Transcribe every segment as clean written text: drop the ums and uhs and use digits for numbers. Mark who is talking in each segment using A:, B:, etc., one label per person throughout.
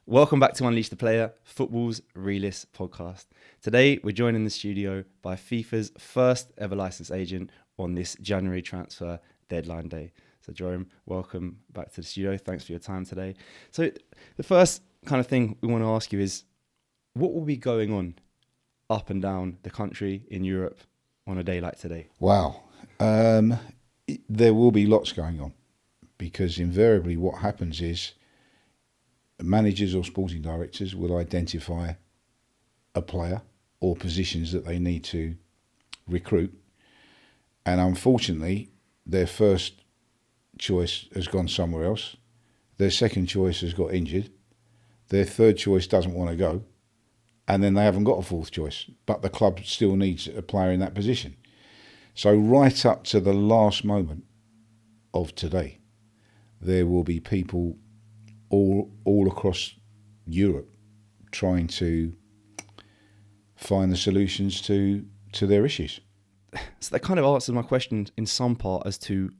A: Welcome back to Unleash the Player, football's realist podcast. Today, we're joined in the studio by FIFA's first ever licensed agent on this January transfer deadline day. So, Jerome, welcome back to the studio. Thanks for your time today. So, the first kind of thing we want to ask you is, what will be going on up and down the country in Europe on a day like today?
B: Wow. There will be lots going on because invariably what happens is managers or sporting directors will identify a player or positions that they need to recruit, and unfortunately their first choice has gone somewhere else, their second choice has got injured, their third choice doesn't want to go, and then they haven't got a fourth choice, but the club still needs a player in that position. So right up to the last moment of today, there will be people all across Europe trying to find the solutions to their issues.
A: So that kind of answers my question in some part as to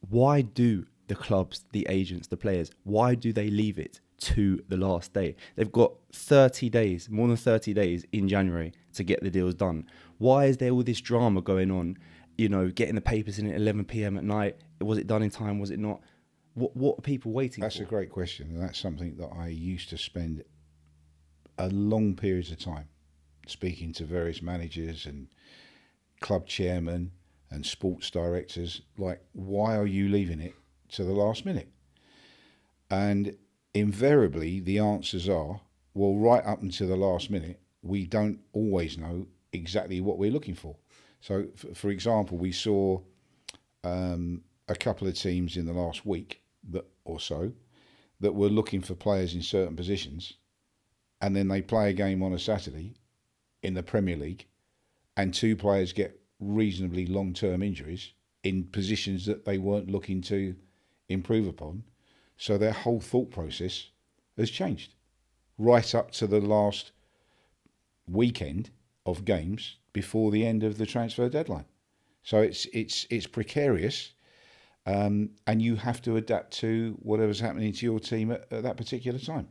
A: why do the clubs, the agents, the players, why do they leave it to the last day? They've got 30 days, more than 30 days in January to get the deals done. Why is there all this drama going on? You know, getting the papers in at 11 p.m. at night. Was it done in time? Was it not? What are people waiting for?
B: That's a great question, and that's something that I used to spend a long periods of time speaking to various managers and club chairmen and sports directors, like, why are you leaving it to the last minute? And invariably the answers are, well, right up until the last minute, we don't always know exactly what we're looking for. So, for example, we saw a couple of teams in the last week or so that were looking for players in certain positions, and then they play a game on a Saturday in the Premier League, and two players get reasonably long-term injuries in positions that they weren't looking to improve upon. So their whole thought process has changed right up to the last weekend of games before the end of the transfer deadline. So it's precarious, and you have to adapt to whatever's happening to your team at that particular time.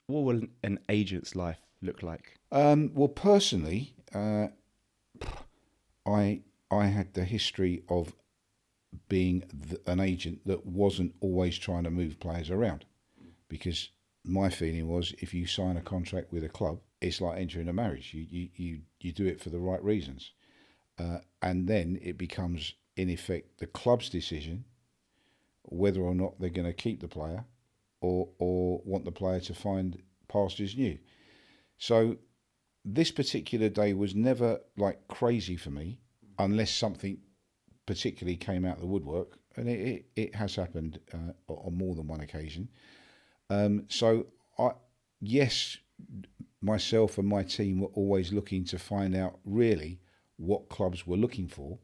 A: What will an agent's life look like?
B: Well, personally, I had the history of being an agent that wasn't always trying to move players around, because my feeling was, if you sign a contract with a club, it's like entering a marriage. You do it for the right reasons, and then it becomes, in effect, the club's decision whether or not they're going to keep the player or want the player to find pastures new. So this particular day was never like crazy for me, unless something particularly came out of the woodwork, and it has happened on more than one occasion. So yes, myself and my team were always looking to find out really what clubs were looking for,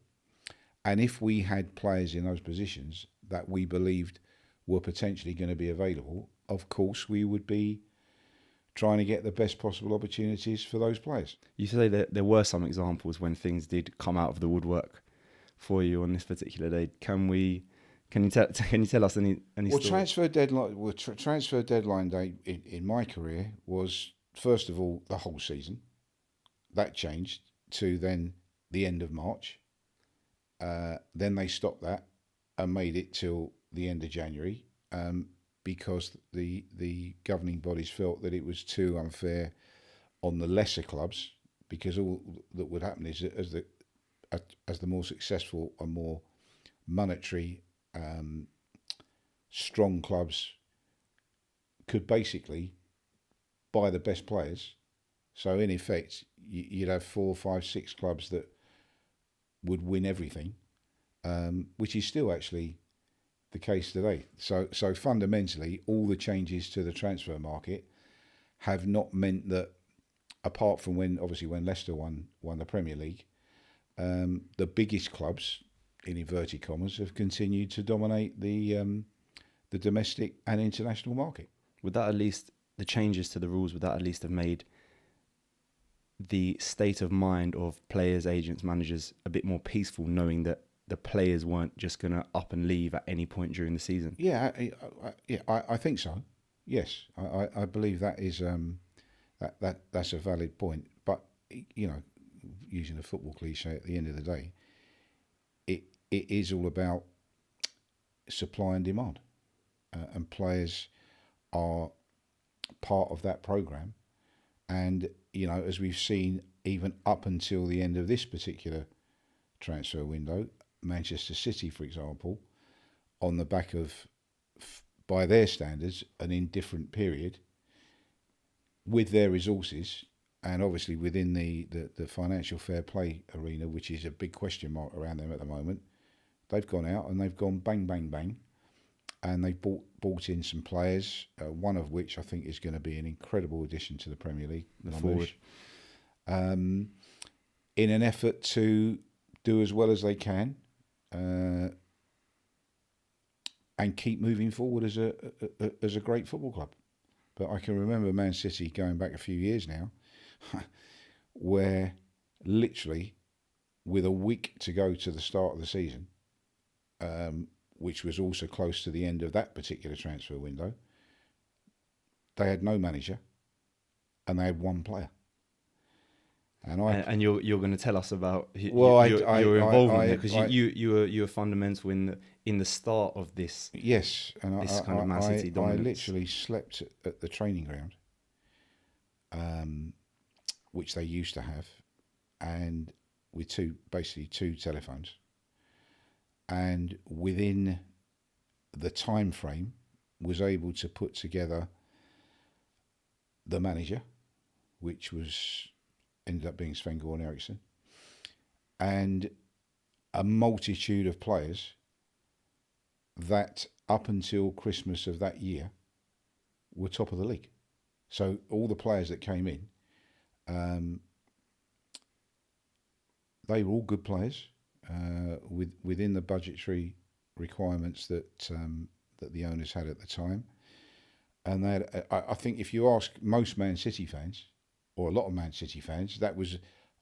B: and if we had players in those positions that we believed were potentially going to be available, of course we would be trying to get the best possible opportunities for those players.
A: You say that there were some examples when things did come out of the woodwork for you on this particular day. Can you tell us any stories?
B: Transfer deadline day in my career was, first of all, the whole season. That changed to then the end of March. Then they stopped that and made it till the end of January, because the governing bodies felt that it was too unfair on the lesser clubs, because all that would happen is that as the more successful and more monetary strong clubs could basically buy the best players. So in effect, you'd have 4, 5, 6 clubs that would win everything, which is still actually the case today. So fundamentally, all the changes to the transfer market have not meant that, apart from when Leicester won the Premier League, the biggest clubs, in inverted commas, have continued to dominate the domestic and international market.
A: Would that, at least the changes to the rules, would that at least have made the state of mind of players, agents, managers a bit more peaceful, knowing that the players weren't just going to up and leave at any point during the season?
B: Yeah, I think so. Yes, I believe that is that's a valid point. But you know, using a football cliche, at the end of the day, it is all about supply and demand, and players are part of that program. And you know, as we've seen, even up until the end of this particular transfer window, Manchester City, for example, on the back of, by their standards, an indifferent period with their resources, and obviously within the financial fair play arena, which is a big question mark around them at the moment, they've gone out and they've gone bang, bang, bang, and they've bought in some players, one of which I think is going to be an incredible addition to the Premier League,
A: The forward.
B: In an effort to do as well as they can, and keep moving forward as a great football club. But I can remember Man City going back a few years now, where literally with a week to go to the start of the season, which was also close to the end of that particular transfer window, they had no manager and they had one player.
A: And you're going to tell us about
B: Well,
A: your involvement there, because you were fundamental in the start of this.
B: Yes, and
A: this kind of Man City dominance.
B: I literally slept at the training ground, which they used to have, and with two telephones, and within the time frame was able to put together the manager, which was ended up being Sven-Göran Eriksson, and a multitude of players that up until Christmas of that year were top of the league. So all the players that came in, they were all good players, within the budgetary requirements that the owners had at the time. And they had, I think if you ask most Man City fans, or a lot of Man City fans, that was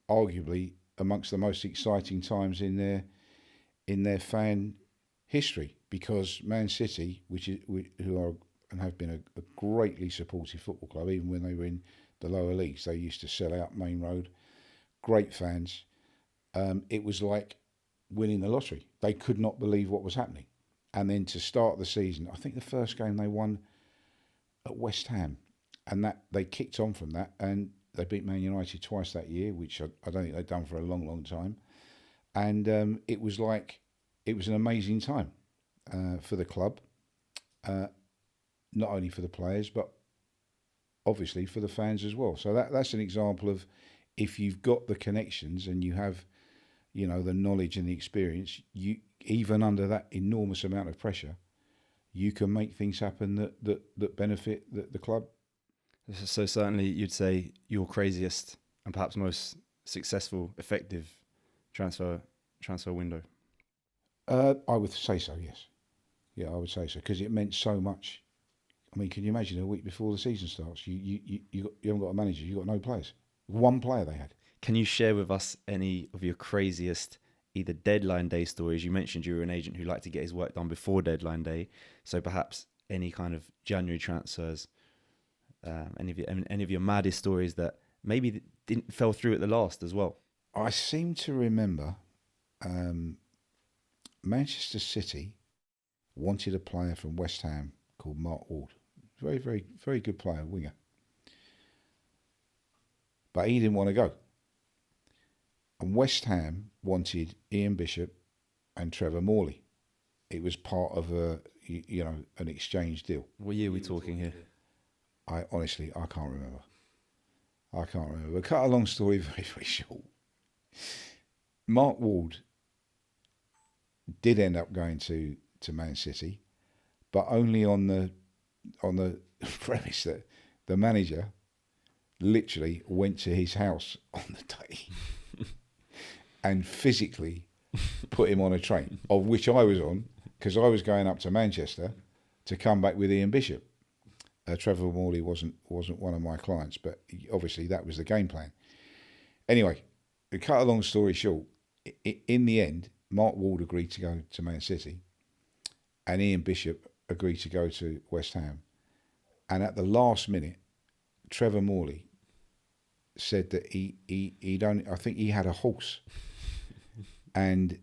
B: arguably amongst the most exciting times in their fan history, because Man City, who are and have been a greatly supportive football club, even when they were in the lower leagues, they used to sell out Main Road. Great fans. It was like winning the lottery. They could not believe what was happening. And then to start the season, I think the first game they won at West Ham, and that they kicked on from that, and they beat Man United twice that year, which I don't think they'd done for a long, long time. And it was an amazing time for the club, not only for the players, but obviously for the fans as well. So that's an example of, if you've got the connections and you have, you know, the knowledge and the experience, you, even under that enormous amount of pressure, you can make things happen that benefit the club.
A: So certainly you'd say your craziest and perhaps most successful, effective transfer window.
B: I would say so, yes. Yeah, I would say so, because it meant so much. I mean, can you imagine a week before the season starts, you haven't got a manager, you've got no players. One player they had.
A: Can you share with us any of your craziest either deadline day stories? You mentioned you were an agent who liked to get his work done before deadline day, so perhaps any kind of January transfers, any of your maddest stories that maybe didn't fell through at the last as well.
B: I seem to remember Manchester City wanted a player from West Ham called Mark Ward. Very, very, very good player, winger. But he didn't want to go. And West Ham wanted Ian Bishop and Trevor Morley. It was part of an exchange deal.
A: What year are we talking here?
B: I honestly can't remember. But cut a long story very, very short. Mark Ward did end up going to Man City, but only on the premise that the manager literally went to his house on the day and physically put him on a train, of which I was on, because I was going up to Manchester to come back with Ian Bishop. Trevor Morley wasn't one of my clients, but obviously that was the game plan. Anyway, to cut a long story short, in the end, Mark Ward agreed to go to Man City, and Ian Bishop agreed to go to West Ham. And at the last minute, Trevor Morley said that I think he had a horse, and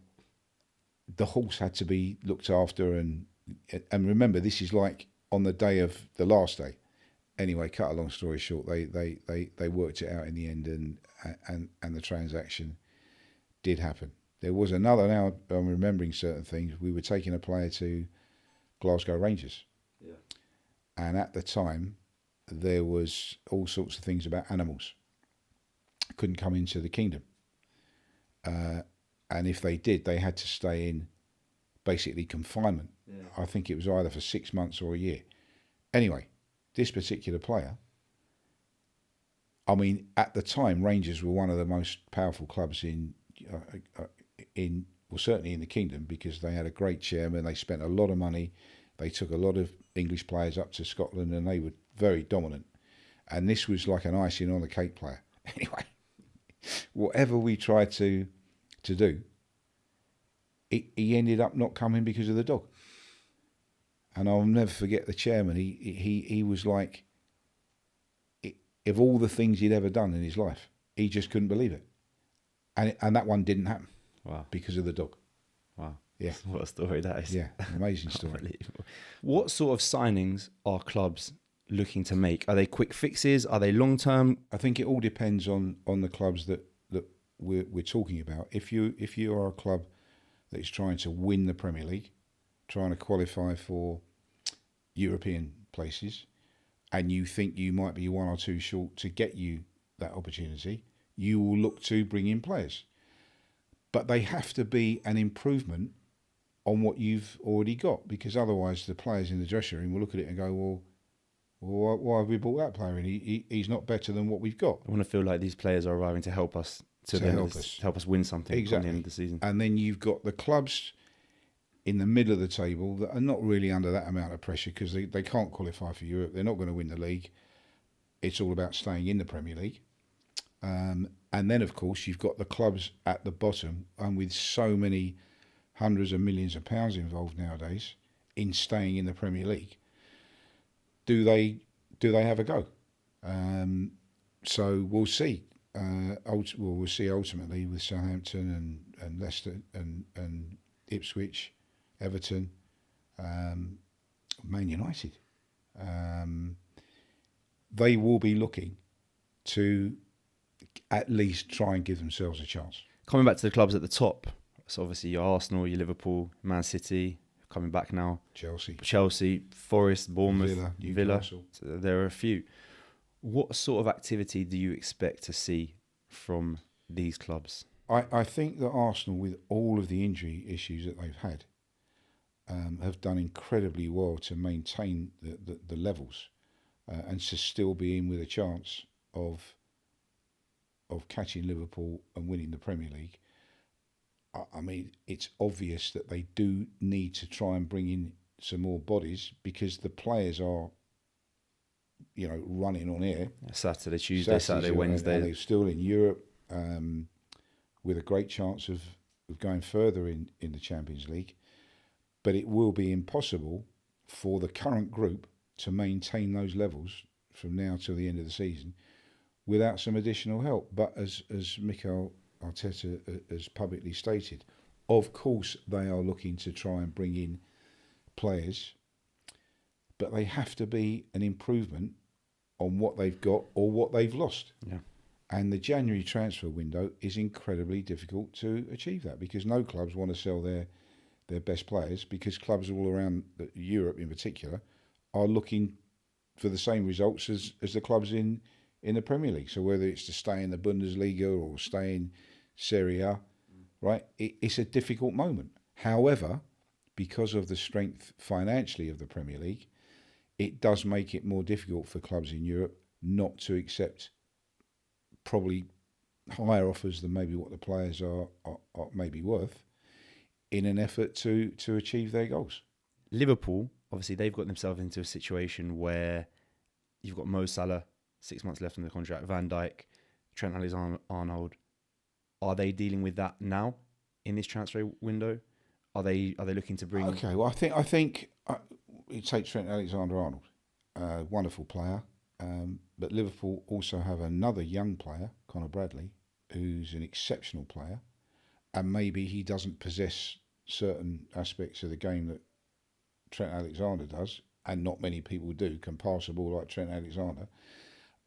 B: the horse had to be looked after. And remember, this is like on the day of the last day. Anyway, cut a long story short, they worked it out in the end, and the transaction did happen. There was another. Now I'm remembering certain things. We were taking a player to Glasgow Rangers, and at the time there was all sorts of things about animals. Couldn't come into the kingdom, and if they did, they had to stay in basically confinement. I think it was either for 6 months or a year. Anyway, this particular player, I mean, at the time, Rangers were one of the most powerful clubs well, certainly in the kingdom, because they had a great chairman. They spent a lot of money. They took a lot of English players up to Scotland, and they were very dominant. And this was like an icing on the cake player. Anyway, whatever we tried to do, he ended up not coming because of the dog. And I'll never forget the chairman. He was like, of all the things he'd ever done in his life, he just couldn't believe it. And that one didn't happen.
A: Wow.
B: Because of the dog.
A: Wow.
B: Yeah.
A: What a story that is.
B: Yeah, an amazing story.
A: Unbelievable. What sort of signings are clubs looking to make? Are they quick fixes? Are they long term?
B: I think it all depends on the clubs that we're talking about. If you are a club that is trying to win the Premier League, trying to qualify for European places, and you think you might be one or two short to get you that opportunity, you will look to bring in players. But they have to be an improvement on what you've already got, because otherwise the players in the dressing room will look at it and go, well, why have we bought that player in? He's not better than what we've got.
A: I want to feel like these players are arriving to help us help us win something at the end of the season.
B: And then you've got the clubs in the middle of the table that are not really under that amount of pressure, because they can't qualify for Europe. They're not going to win the league. It's all about staying in the Premier League. And then, of course, you've got the clubs at the bottom, and with so many hundreds of millions of pounds involved nowadays in staying in the Premier League, do they have a go? So we'll see. We'll see ultimately with Southampton and Leicester and Ipswich, Everton, Man United. They will be looking to at least try and give themselves a chance.
A: Coming back to the clubs at the top, so obviously your Arsenal, your Liverpool, Man City, coming back now. Chelsea, Forest, Bournemouth, Villa. So there are a few. What sort of activity do you expect to see from these clubs?
B: I think that Arsenal, with all of the injury issues that they've had, have done incredibly well to maintain the levels and to still be in with a chance of catching Liverpool and winning the Premier League. I mean, it's obvious that they do need to try and bring in some more bodies, because the players are, running on air.
A: Saturday, Tuesday, Saturday, Wednesday.
B: And they're still in Europe with a great chance of going further in the Champions League. But it will be impossible for the current group to maintain those levels from now till the end of the season without some additional help. But as Mikel Arteta has publicly stated, of course they are looking to try and bring in players, but they have to be an improvement on what they've got or what they've lost.
A: Yeah.
B: And the January transfer window is incredibly difficult to achieve that, because no clubs want to sell their best players, because clubs all around Europe in particular are looking for the same results as the clubs in the Premier League. So whether it's to stay in the Bundesliga or stay in Serie A, right? It's a difficult moment. However, because of the strength financially of the Premier League, it does make it more difficult for clubs in Europe not to accept probably higher offers than maybe what the players are maybe worth, in an effort to achieve their goals.
A: Liverpool, obviously, they've got themselves into a situation where you've got Mo Salah, 6 months left on the contract, Van Dijk, Trent Alexander-Arnold. Are they dealing with that now in this transfer window? Are they looking to bring?
B: Okay, well, I think you take Trent Alexander-Arnold. wonderful player. But Liverpool also have another young player, Conor Bradley, who's an exceptional player, and maybe he doesn't possess certain aspects of the game that Trent Alexander does, and not many people do, can pass a ball like Trent Alexander.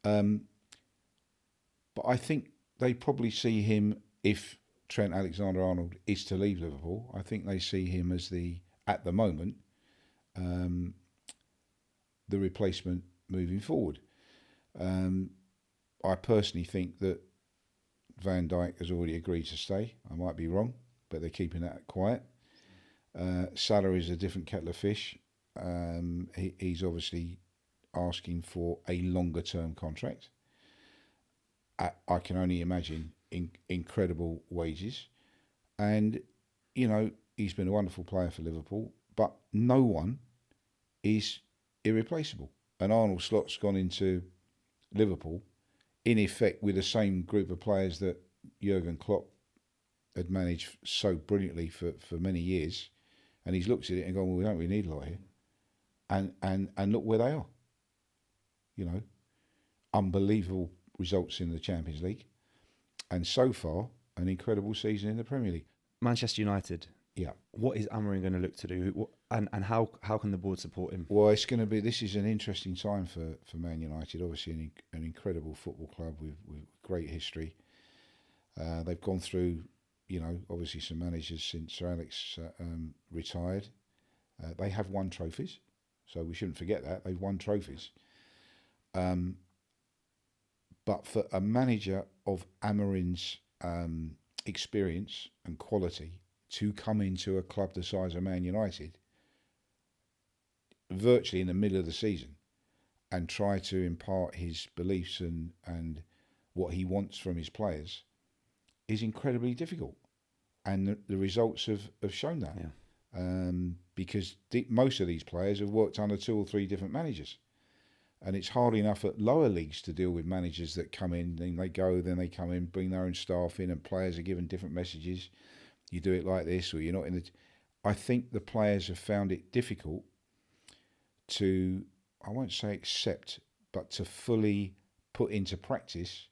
B: But I think they probably see him, if Trent Alexander-Arnold is to leave Liverpool, I think they see him as at the moment, the replacement moving forward. I personally think that Van Dijk has already agreed to stay. I might be wrong, but they're keeping that quiet. Salah is a different kettle of fish. He's obviously asking for a longer term contract. I can only imagine incredible wages. And, he's been a wonderful player for Liverpool, but no one is irreplaceable. And Arnold Slot's gone into Liverpool, in effect, with the same group of players that Jurgen Klopp had managed so brilliantly for many years. And he's looked at it and gone, well, we don't really need a lot here. And look where they are. Unbelievable results in the Champions League. And so far, an incredible season in the Premier League.
A: Manchester United.
B: Yeah.
A: What is Amorim going to look to do? And how can the board support him?
B: Well, this is an interesting time for Man United. Obviously, an incredible football club with great history. They've gone through, obviously some managers since Sir Alex retired. They have won trophies, so we shouldn't forget that. They've won trophies. But for a manager of Amorim's experience and quality to come into a club the size of Man United, virtually in the middle of the season, and try to impart his beliefs and what he wants from his players, is incredibly difficult. And the results have shown that. Yeah. Because most of these players have worked under 2 or 3 different managers. And it's hard enough at lower leagues to deal with managers that come in, then they go, then they come in, bring their own staff in, and players are given different messages. You do it like this, or you're not in the... I think the players have found it difficult to, I won't say accept, but to fully put into practice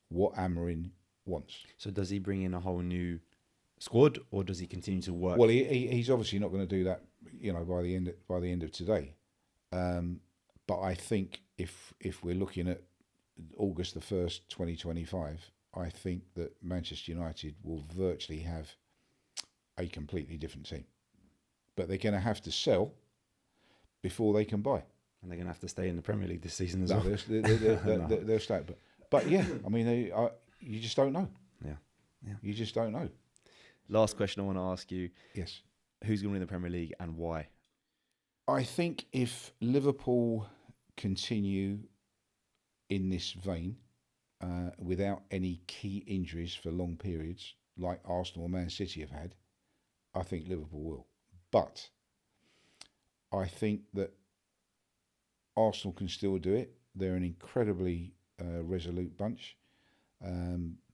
B: what Amorim wants.
A: So does he bring in a whole new squad, or does he continue to work?
B: Well, he's obviously not going to do that, by the end of today. But I think if we're looking at August the 1st, 2025, I think that Manchester United will virtually have a completely different team. But they're going to have to sell before they can buy.
A: And they're going to have to stay in the Premier League this season as
B: well. They'll stay. But yeah, I mean, you just don't know.
A: Yeah.
B: You just don't know.
A: Last question I want to ask you.
B: Yes.
A: Who's going to win the Premier League and why?
B: I think if Liverpool continue in this vein without any key injuries for long periods, like Arsenal or Man City have had, I think Liverpool will. But I think that Arsenal can still do it. They're an incredibly resolute bunch.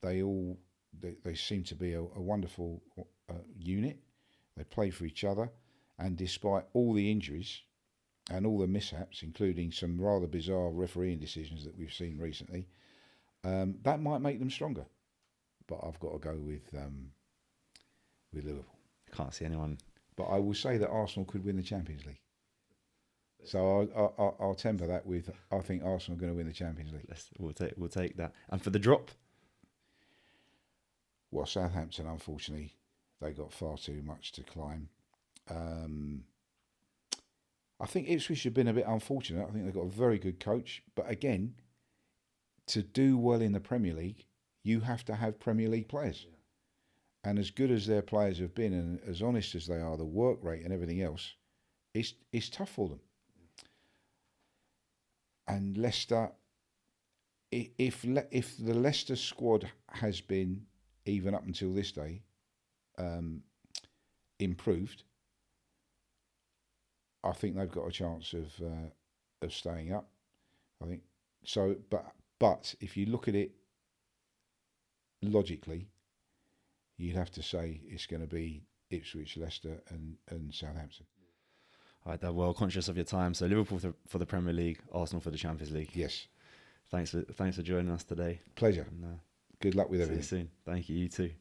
B: They seem to be a wonderful unit. They play for each other, and despite all the injuries and all the mishaps, including some rather bizarre refereeing decisions that we've seen recently, that might make them stronger. But I've got to go with Liverpool.
A: I can't see anyone.
B: But I will say that Arsenal could win the Champions League. So I'll temper that with, I think Arsenal are going to win the Champions League.
A: We'll take that. And for the drop?
B: Well, Southampton, unfortunately, they got far too much to climb. I think Ipswich have been a bit unfortunate. I think they've got a very good coach. But again, to do well in the Premier League, you have to have Premier League players. Yeah. And as good as their players have been, and as honest as they are, the work rate and everything else, it's tough for them. And Leicester, if the Leicester squad has been, even up until this day, improved, I think they've got a chance of staying up. I think so. But if you look at it logically, you'd have to say it's going to be Ipswich, Leicester, and Southampton.
A: All right, Dad, well, conscious of your time. So Liverpool for the Premier League, Arsenal for the Champions League.
B: Yes.
A: Thanks for joining us today.
B: Pleasure.
A: And,
B: good luck with
A: see you
B: everything.
A: soon. Thank you. You too.